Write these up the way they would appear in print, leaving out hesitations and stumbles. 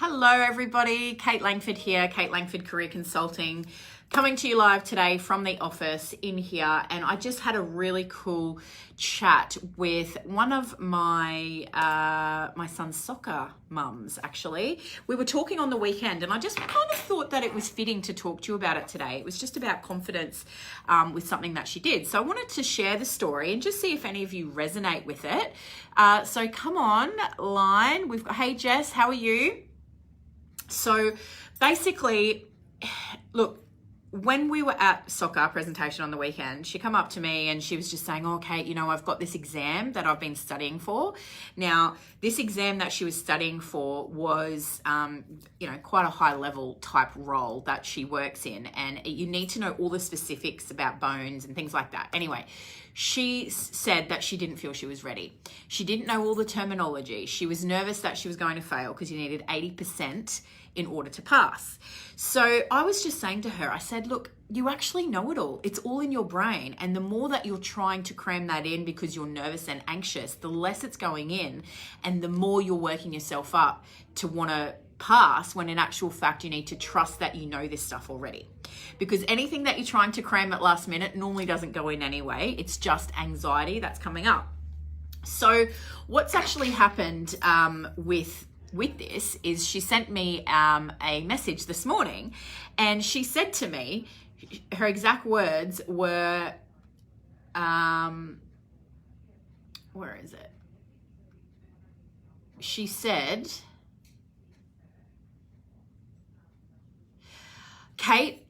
Hello everybody, Kate Langford here, Kate Langford Career Consulting, coming to you live today from the office in here. And I just had a really cool chat with one of my son's soccer mums, actually. We were talking on the weekend and I just kind of thought that it was fitting to talk to you about it today. It was just about confidence with something that she did. So I wanted to share the story and just see if any of you resonate with it. So come on, line. We've got, hey Jess, how are you? So basically, look, when we were at soccer presentation on the weekend, she come up to me and she was just saying, oh, Kate, you know, I've got this exam that I've been studying for. Now, this exam that she was studying for was, quite a high level type role that she works in. And you need to know all the specifics about bones and things like that. Anyway, she said that she didn't feel she was ready. She didn't know all the terminology. She was nervous that she was going to fail because you needed 80% in order to pass. So I was just saying to her, I said, look, you actually know it all. It's all in your brain. And the more that you're trying to cram that in because you're nervous and anxious, the less it's going in and the more you're working yourself up to want to pass, when in actual fact you need to trust that you know this stuff already. Because anything that you're trying to cram at last minute normally doesn't go in anyway. It's just anxiety that's coming up. So what's actually happened with this is she sent me a message this morning, and she said to me, her exact words were, where is it? She said, Kate,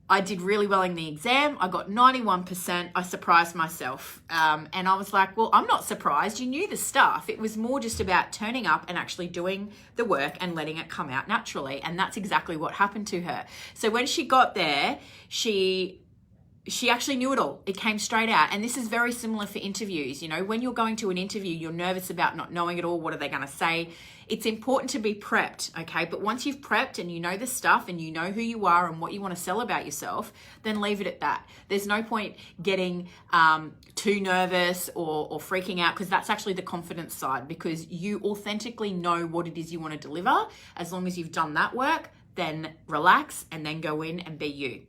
I did really well in the exam. I got 91%. I surprised myself. And I was like, well, I'm not surprised. You knew the stuff. It was more just about turning up and actually doing the work and letting it come out naturally. And that's exactly what happened to her. So when she got there, she actually knew it all. It came straight out. And this is very similar for interviews. You know, when you're going to an interview, you're nervous about not knowing it all. What are they going to say? It's important to be prepped, okay? But once you've prepped and you know the stuff and you know who you are and what you want to sell about yourself, then leave it at that. There's no point getting too nervous or freaking out, because that's actually the confidence side, because you authentically know what it is you want to deliver. As long as you've done that work, then relax and then go in and be you.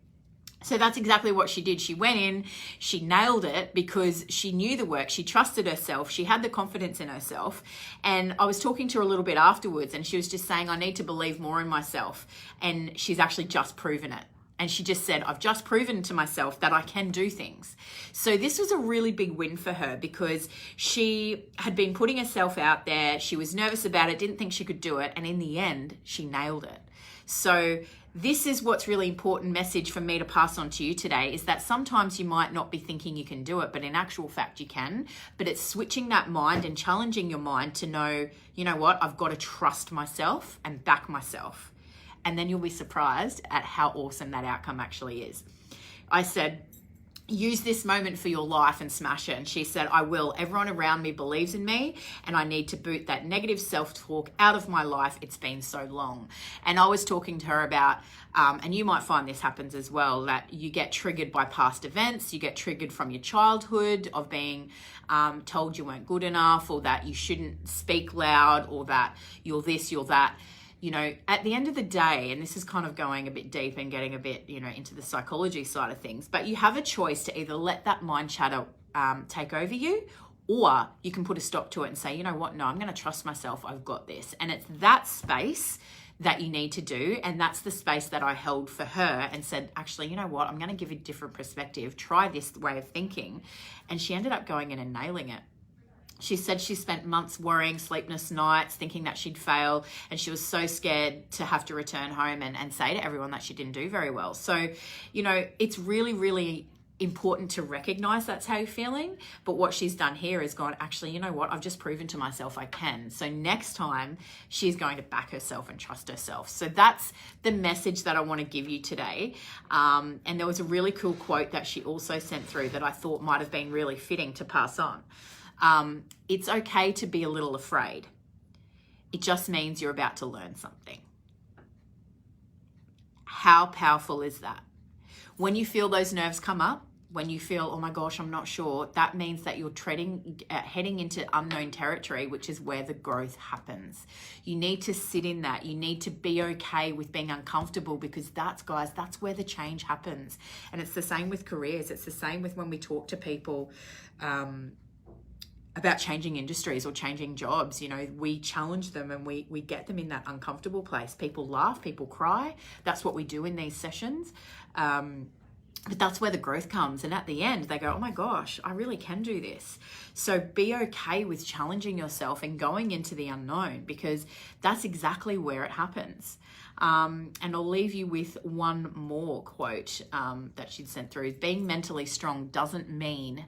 So that's exactly what she did. She went in, she nailed it because she knew the work, she trusted herself, she had the confidence in herself. And I was talking to her a little bit afterwards and she was just saying, I need to believe more in myself. And she's actually just proven it. And she just said, I've just proven to myself that I can do things. So this was a really big win for her because she had been putting herself out there. She was nervous about it, didn't think she could do it. And in the end, she nailed it. So this is what's really important message for me to pass on to you today, is that sometimes you might not be thinking you can do it, but in actual fact you can. But it's switching that mind and challenging your mind to know, you know what, I've got to trust myself and back myself. And then you'll be surprised at how awesome that outcome actually is. I said, use this moment for your life and smash it. And she said, I will. Everyone around me believes in me and I need to boot that negative self-talk out of my life. It's been so long. And I was talking to her about, and you might find this happens as well, that you get triggered by past events. You get triggered from your childhood of being told you weren't good enough, or that you shouldn't speak loud, or that you're this, you're that. You know, at the end of the day, and this is kind of going a bit deep and getting a bit, into the psychology side of things, but you have a choice to either let that mind chatter take over you, or you can put a stop to it and say, you know what, no, I'm going to trust myself. I've got this. And it's that space that you need to do. And that's the space that I held for her and said, actually, you know what, I'm going to give you a different perspective. Try this way of thinking. And she ended up going in and nailing it. She said she spent months worrying, sleepless nights, thinking that she'd fail. And she was so scared to have to return home and say to everyone that she didn't do very well. So, it's really, really important to recognize that's how you're feeling. But what she's done here is gone, actually, you know what? I've just proven to myself I can. So next time she's going to back herself and trust herself. So that's the message that I want to give you today. And there was a really cool quote that she also sent through that I thought might have been really fitting to pass on. It's okay to be a little afraid. It just means you're about to learn something. How powerful is that? When you feel those nerves come up, when you feel, oh my gosh, I'm not sure, that means that you're heading into unknown territory, which is where the growth happens. You need to sit in that. You need to be okay with being uncomfortable, because that's where the change happens. And it's the same with careers. It's the same with when we talk to people about changing industries or changing jobs. You know, we challenge them and we get them in that uncomfortable place. People laugh, people cry. That's what we do in these sessions. But that's where the growth comes. And at the end, they go, oh my gosh, I really can do this. So be okay with challenging yourself and going into the unknown, because that's exactly where it happens. And I'll leave you with one more quote that she'd sent through. Being mentally strong doesn't mean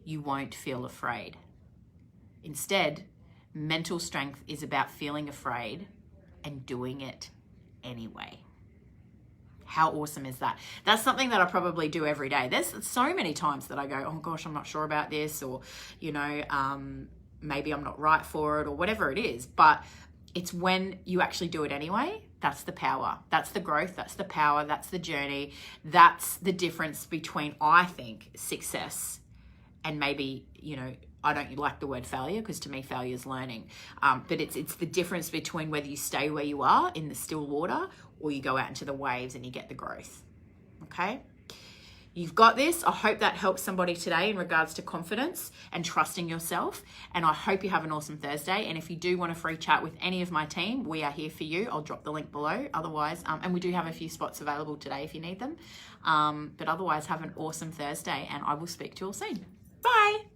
you won't feel afraid. Instead, mental strength is about feeling afraid and doing it anyway. How awesome is that? That's something that I probably do every day. There's so many times that I go, oh gosh, I'm not sure about this, or, you know, maybe I'm not right for it, or whatever it is. But it's when you actually do it anyway, that's the power. That's the growth. That's the power. That's the journey. That's the difference between, I think, success and maybe, you know, I don't like the word failure, because to me failure is learning. But it's the difference between whether you stay where you are in the still water or you go out into the waves and you get the growth. Okay? You've got this. I hope that helps somebody today in regards to confidence and trusting yourself. And I hope you have an awesome Thursday. And if you do want a free chat with any of my team, we are here for you. I'll drop the link below. Otherwise, and we do have a few spots available today if you need them. But otherwise, have an awesome Thursday, and I will speak to you all soon. Bye.